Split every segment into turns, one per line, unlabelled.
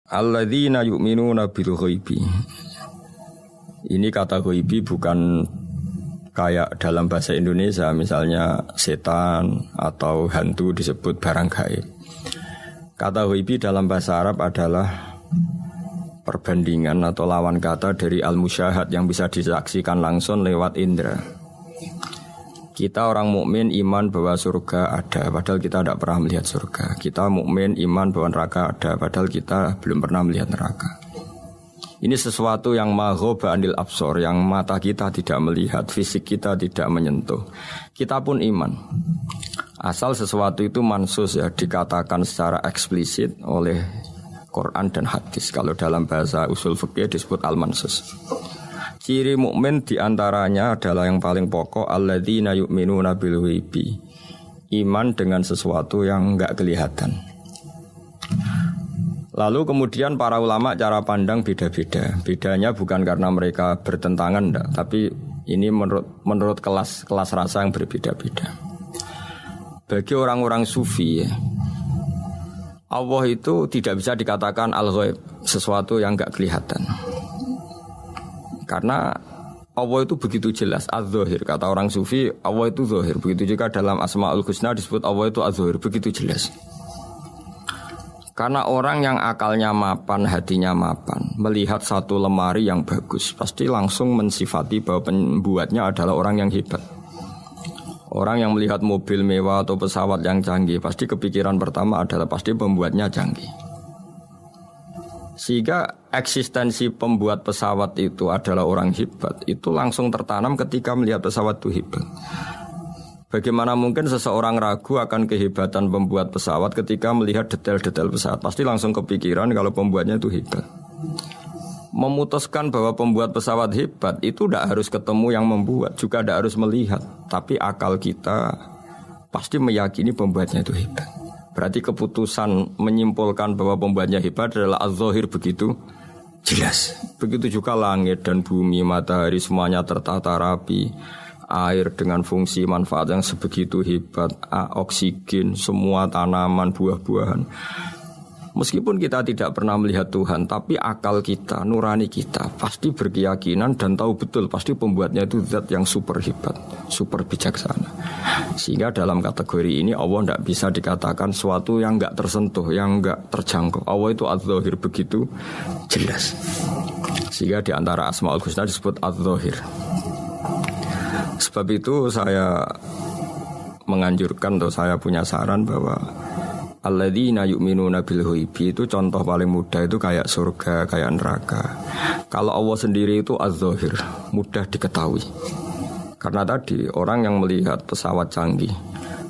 Alladzina yu'minuna bil ghaibi. Ini kata ghaibi bukan kayak dalam bahasa Indonesia misalnya setan atau hantu disebut barang gaib. Kata ghaibi dalam bahasa Arab adalah perbandingan atau lawan kata dari al-musyahad yang bisa disaksikan langsung lewat indera. Kita orang mukmin iman bahwa surga ada, padahal kita tidak pernah melihat surga. Kita mukmin iman bahwa neraka ada, padahal kita belum pernah melihat neraka. Ini sesuatu yang maghoba anil absor, yang mata kita tidak melihat, fisik kita tidak menyentuh. Kita pun iman. Asal sesuatu itu mansus ya, dikatakan secara eksplisit oleh Quran dan hadis. Kalau dalam bahasa usul fikih disebut al-mansus. Ciri mukmin diantaranya adalah yang paling pokok alladzina yu'minuna bil ghaibi. Iman dengan sesuatu yang enggak kelihatan. Lalu kemudian para ulama cara pandang beda-beda. Bedanya bukan karena mereka bertentangan enggak, tapi ini menurut kelas rasa yang berbeda-beda. Bagi orang-orang sufi ya, Allah itu tidak bisa dikatakan al-ghaib, sesuatu yang enggak kelihatan. Karena Allah itu begitu jelas, az-zahir. Kata orang sufi, Allah itu zahir. Begitu juga dalam Asmaul Husna disebut Allah itu az-zahir, begitu jelas. Karena orang yang akalnya mapan, hatinya mapan, melihat satu lemari yang bagus, pasti langsung mensifati bahwa pembuatnya adalah orang yang hebat. Orang yang melihat mobil mewah atau pesawat yang canggih, pasti kepikiran pertama adalah pasti pembuatnya canggih. Sehingga eksistensi pembuat pesawat itu adalah orang hebat, itu langsung tertanam ketika melihat pesawat itu hebat. Bagaimana mungkin seseorang ragu akan kehebatan pembuat pesawat ketika melihat detail-detail pesawat? Pasti langsung kepikiran kalau pembuatnya itu hebat. Memutuskan bahwa pembuat pesawat hebat itu tidak harus ketemu yang membuat, juga tidak harus melihat. Tapi akal kita pasti meyakini pembuatnya itu hebat. Berarti keputusan menyimpulkan bahwa pembuatnya hebat adalah az-zahir begitu jelas. Begitu juga langit dan bumi, matahari semuanya tertata rapi. Air dengan fungsi manfaat yang sebegitu hebat, oksigen, semua tanaman, buah-buahan. Meskipun kita tidak pernah melihat Tuhan, tapi akal kita, nurani kita pasti berkeyakinan dan tahu betul pasti pembuatnya itu zat yang super hebat, super bijaksana. Sehingga dalam kategori ini Allah tidak bisa dikatakan sesuatu yang enggak tersentuh, yang enggak terjangkau. Allah itu az-zahir begitu jelas. Sehingga di antara Asmaul Husna disebut az-zahir. Sebab itu saya menganjurkan atau saya punya saran bahwa alladzina yu'minuna bil ghaibi itu contoh paling mudah itu kayak surga, kayak neraka. Kalau Allah sendiri itu az-zahir, mudah diketahui. Karena tadi orang yang melihat pesawat canggih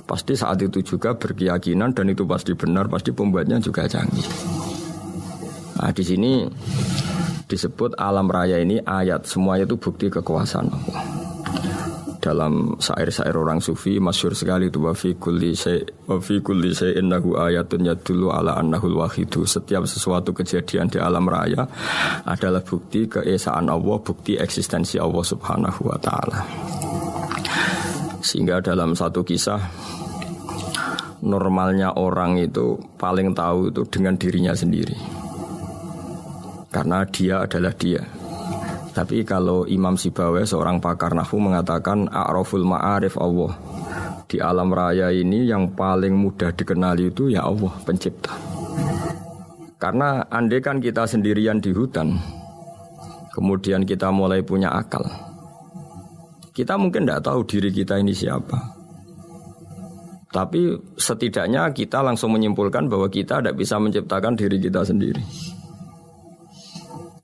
pasti saat itu juga berkeyakinan dan itu pasti benar, pasti pembuatnya juga canggih. Nah, di sini disebut alam raya ini ayat, semuanya itu bukti kekuasaan Allah. Dalam syair-syair orang sufi masyhur sekali itu wa fi kulli syai'in lahu ayatun yadullu ala annahul wahidu. Setiap sesuatu kejadian di alam raya adalah bukti keesaan Allah, bukti eksistensi Allah Subhanahu wa taala. Sehingga dalam satu kisah, normalnya orang itu paling tahu itu dengan dirinya sendiri. Karena dia adalah dia. Tapi kalau Imam Sibawai, seorang pakar nahwu, mengatakan a'raful ma'arif Allah. Di alam raya ini yang paling mudah dikenali itu ya Allah, pencipta. Karena andai kan kita sendirian di hutan, kemudian kita mulai punya akal, kita mungkin tidak tahu diri kita ini siapa. Tapi setidaknya kita langsung menyimpulkan bahwa kita tidak bisa menciptakan diri kita sendiri.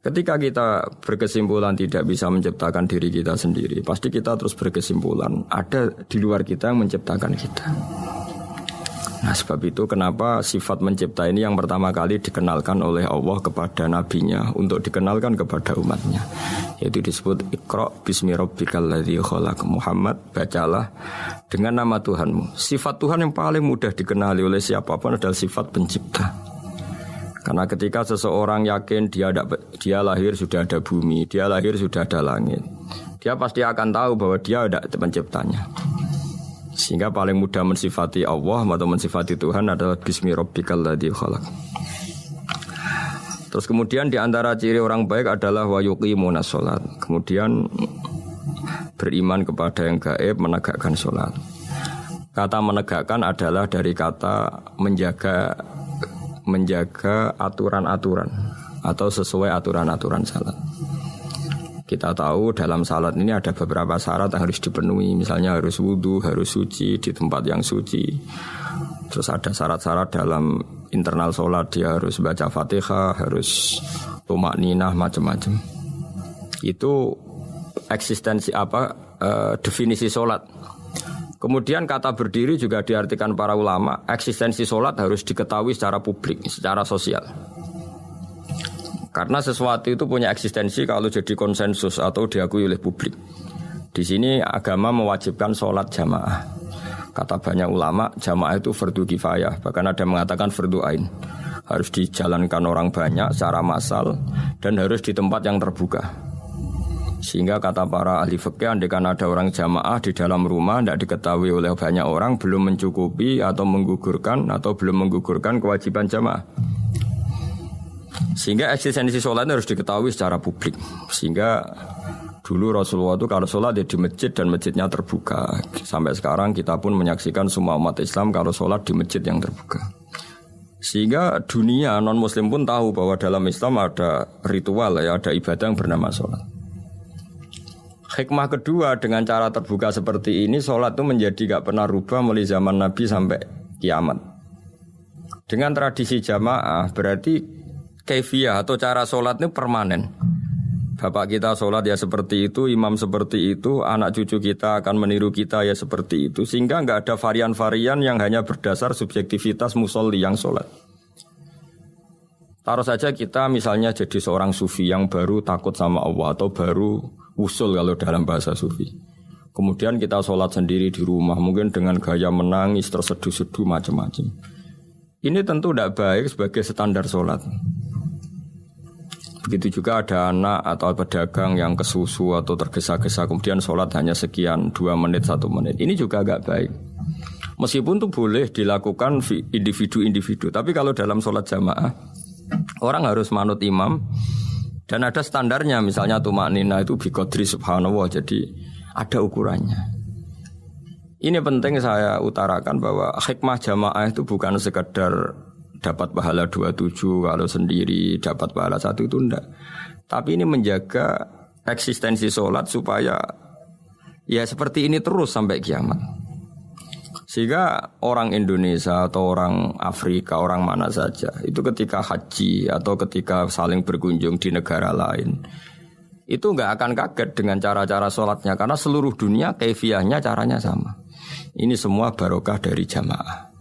Ketika kita berkesimpulan tidak bisa menciptakan diri kita sendiri, pasti kita terus berkesimpulan ada di luar kita yang menciptakan kita. Nah, sebab itu kenapa sifat mencipta ini yang pertama kali dikenalkan oleh Allah kepada nabinya untuk dikenalkan kepada umatnya, yaitu disebut Iqra bismi rabbikal ladzi khalaq. Muhammad, bacalah dengan nama Tuhanmu. Sifat Tuhan yang paling mudah dikenali oleh siapapun adalah sifat pencipta. Karena ketika seseorang yakin dia lahir sudah ada bumi, dia lahir sudah ada langit, dia pasti akan tahu bahwa dia ada penciptanya. Sehingga paling mudah mensifati Allah atau mensifati Tuhan adalah bismi rabbikal ladzi khalaq. Terus kemudian di antara ciri orang baik adalah wa yuqimunas shalat. Kemudian beriman kepada yang gaib, menegakkan sholat. Kata menegakkan adalah dari kata menjaga aturan-aturan atau sesuai aturan-aturan salat. Kita tahu dalam salat ini ada beberapa syarat yang harus dipenuhi. Misalnya harus wudu, harus suci di tempat yang suci. Terus ada syarat-syarat dalam internal sholat, dia harus baca Fatihah, harus tumakninah, macam-macam. Itu eksistensi definisi sholat. Kemudian kata berdiri juga diartikan para ulama, eksistensi sholat harus diketahui secara publik, secara sosial. Karena sesuatu itu punya eksistensi kalau jadi konsensus atau diakui oleh publik. Di sini agama mewajibkan sholat jamaah. Kata banyak ulama, jamaah itu fardu kifayah. Bahkan ada yang mengatakan fardu ain. Harus dijalankan orang banyak secara massal dan harus di tempat yang terbuka. Sehingga kata para ahli fikih, andaikan ada orang jamaah di dalam rumah tidak diketahui oleh banyak orang, belum mencukupi atau belum menggugurkan kewajiban jamaah. Sehingga eksistensi sholat harus diketahui secara publik. Sehingga dulu Rasulullah itu kalau sholat di masjid dan masjidnya terbuka. Sampai sekarang kita pun menyaksikan semua umat Islam kalau sholat di masjid yang terbuka. Sehingga dunia non-muslim pun tahu bahwa dalam Islam ada ritual, ada ibadah yang bernama sholat. Hikmah kedua dengan cara terbuka seperti ini, sholat itu menjadi gak pernah rubah mulai zaman Nabi sampai kiamat. Dengan tradisi jamaah berarti kaifiyah atau cara sholat itu permanen. Bapak kita sholat ya seperti itu, imam seperti itu, anak cucu kita akan meniru kita ya seperti itu. Sehingga nggak ada varian-varian yang hanya berdasar subjektivitas musolli yang sholat. Taruh saja kita misalnya jadi seorang sufi yang baru takut sama Allah atau baru usul kalau dalam bahasa sufi. Kemudian kita sholat sendiri di rumah, mungkin dengan gaya menangis, terseduh-seduh macam-macam. Ini tentu tidak baik sebagai standar sholat. Begitu juga ada anak atau pedagang yang kesusu atau tergesa-gesa kemudian sholat hanya sekian 2 menit 1 menit. Ini juga agak baik. Meskipun itu boleh dilakukan individu-individu. Tapi kalau dalam sholat jamaah orang harus manut imam dan ada standarnya. Misalnya tumakninah itu biqadri subhanallah. Jadi ada ukurannya. Ini penting saya utarakan bahwa hikmah jamaah itu bukan sekedar dapat pahala 27 kalau sendiri, dapat pahala 1 itu enggak. Tapi ini menjaga eksistensi sholat supaya ya seperti ini terus sampai kiamat. Sehingga orang Indonesia atau orang Afrika, orang mana saja, itu ketika haji atau ketika saling berkunjung di negara lain, itu enggak akan kaget dengan cara-cara sholatnya. Karena seluruh dunia kaifiyahnya caranya sama. Ini semua barokah dari jamaah.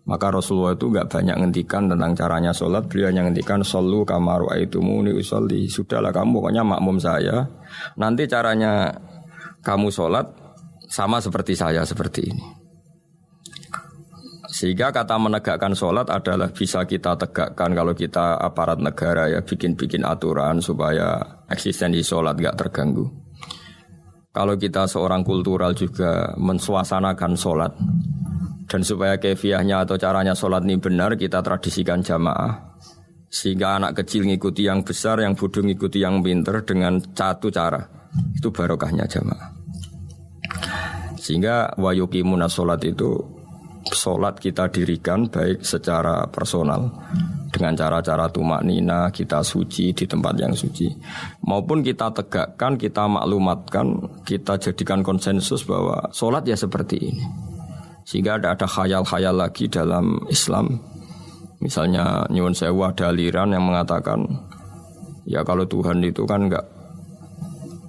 Maka Rasulullah itu enggak banyak ngendikan tentang caranya sholat. Beliau hanya ngendikan shollu kama ra'aitumuni usolli. Sudahlah kamu pokoknya makmum saya. Nanti caranya kamu sholat sama seperti saya seperti ini. Sehingga kata menegakkan sholat adalah bisa kita tegakkan kalau kita aparat negara ya bikin-bikin aturan supaya eksistensi sholat enggak terganggu. Kalau kita seorang kultural juga mensuasanakan sholat. Dan supaya kefiahnya atau caranya sholat ini benar, kita tradisikan jamaah. Sehingga anak kecil ngikuti yang besar, yang bodoh ngikuti yang pinter dengan satu cara. Itu barokahnya jamaah. Sehingga wa yuqimuna sholat itu, sholat kita dirikan baik secara personal. Dengan cara-cara tumakninah, kita suci di tempat yang suci. Maupun kita tegakkan, kita maklumatkan, kita jadikan konsensus bahwa sholat ya seperti ini. Sehingga ada khayal-khayal lagi dalam Islam. Misalnya nyuwun sewu ada aliran yang mengatakan ya kalau Tuhan itu kan enggak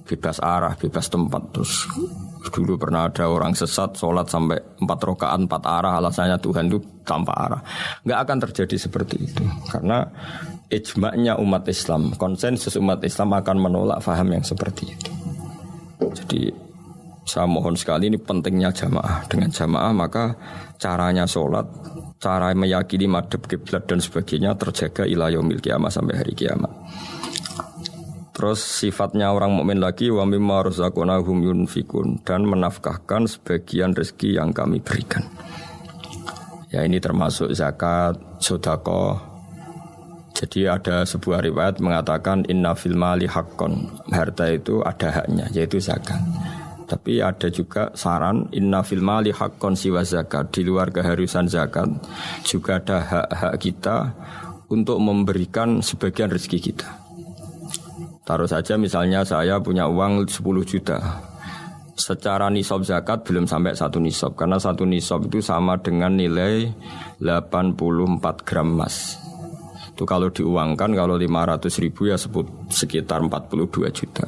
bebas arah, bebas tempat. Terus dulu pernah ada orang sesat sholat sampai 4 rakaat 4 arah, alasannya Tuhan itu tanpa arah. Enggak akan terjadi seperti itu. Karena ijma'nya umat Islam, konsensus umat Islam akan menolak faham yang seperti itu. Jadi saya mohon sekali, ini pentingnya jamaah. Dengan jamaah maka caranya sholat, cara meyakini madhab kiblat dan sebagainya terjaga ila yaumil kiamah sampai hari kiamat. Terus sifatnya orang mukmin lagi wa mimma razaqnahum yunfikun, dan menafkahkan sebagian rezeki yang kami berikan. Ya ini termasuk zakat, sedekah. Jadi ada sebuah riwayat mengatakan inna fil mali haqqon, harta itu ada haknya yaitu zakat. Tapi ada juga saran inna fil mali haqqon siwa zakat, di luar keharusan zakat juga ada hak-hak kita untuk memberikan sebagian rezeki kita. Taruh saja misalnya saya punya uang 10 juta. Secara nisab zakat belum sampai 1 nisab, karena 1 nisab itu sama dengan nilai 84 gram emas. Itu kalau diuangkan, kalau 500 ribu ya sekitar 42 juta.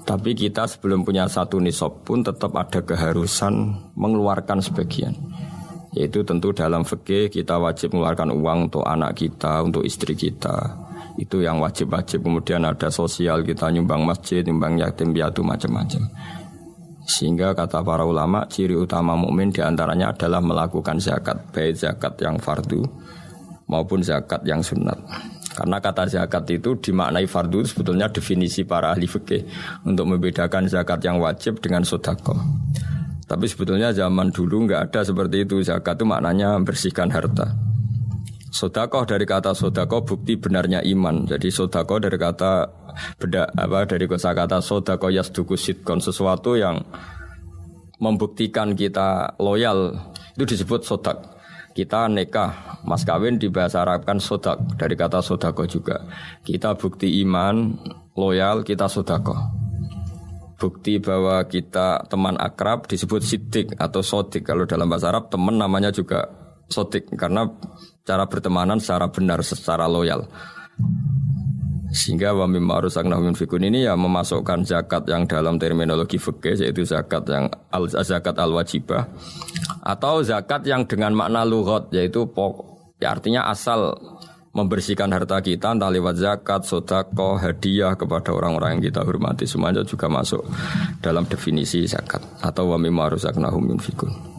Tapi kita sebelum punya 1 nisab pun tetap ada keharusan mengeluarkan sebagian. Yaitu tentu dalam fikih kita wajib mengeluarkan uang untuk anak kita, untuk istri kita. Itu yang wajib-wajib. Kemudian ada sosial, kita nyumbang masjid, nyumbang yatim piatu, macam-macam. Sehingga kata para ulama, ciri utama mukmin diantaranya adalah melakukan zakat, baik zakat yang fardu maupun zakat yang sunat. Karena kata zakat itu dimaknai fardu sebetulnya definisi para ahli fikih untuk membedakan zakat yang wajib dengan sedekah. Tapi sebetulnya zaman dulu enggak ada seperti itu. Zakat itu maknanya membersihkan harta. Sedekah dari kata sedekah bukti benarnya iman. Jadi sedekah dari kata dari kosakata sedekah yasduqu sidqon, sesuatu yang membuktikan kita loyal itu disebut sedekah. Kita nikah, mas kawin di bahasa Arab kan sodak, dari kata sodako juga. Kita bukti iman, loyal, kita sodako. Bukti bahwa kita teman akrab disebut sidik atau sodik. Kalau dalam bahasa Arab teman namanya juga sodik, karena cara bertemanan secara benar, secara loyal. Sehingga wa mimma rusaknahum yunfikun ini ya memasukkan zakat yang dalam terminologi fikih, yaitu zakat yang zakat al-wajibah, atau zakat yang dengan makna lughat, yaitu ya artinya asal membersihkan harta kita entah lewat zakat, sedekah, hadiah kepada orang-orang yang kita hormati, semuanya juga masuk dalam definisi zakat atau wa mimma rusaknahum yunfikun.